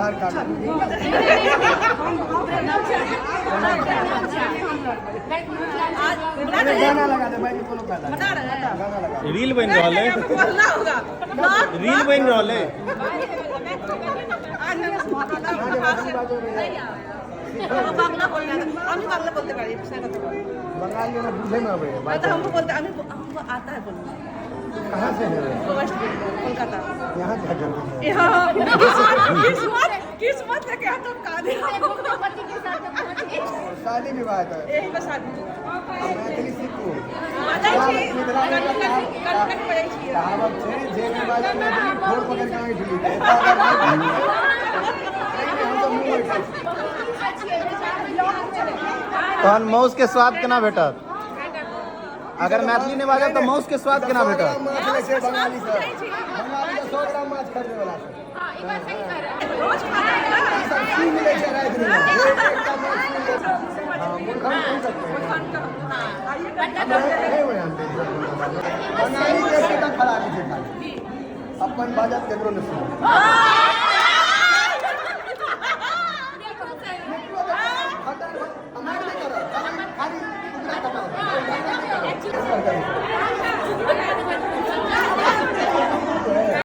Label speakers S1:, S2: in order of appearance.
S1: आधार card गाना लगा दे भाई कोनो फायदा गाना लगा
S2: रील बन रहा है रील बन रहा है
S3: बांग्ला बोलना আমি বাংলা বলতে পারি
S1: बंगाली में बुझे में आवे
S3: तो हमको बोलते हमको आता है बोलना
S1: कहां से है
S3: वेस्ट कोलकाता
S1: यहां क्या करते हैं
S3: किस्मत है क्या तो का दे
S1: शादी विवाह है
S3: यही बस शादी
S1: मैथिली सीखो
S3: कल पड़ेगी
S1: कहावत है जेल में बाजा मैथिली फोड़ पकड़ के नहीं ढीली
S2: तहन मौस के स्वाद केना भेटत अगर मैथिली नहीं बाजब तो मौस के स्वाद केना भेटत
S1: माछ ले से बंगाली से बंगाली का 100 ग्राम माछ खरीदे वाला से
S4: हां ई बात सही कह रहे हैं
S3: रोज खाना है ना
S1: सब सी मिले से रात में एक का माछ हां मुर्खन नहीं सकते नहीं हुए हम बंगाली के का खड़ा नहीं खाली अपन बाजा केकरो नहीं सुनो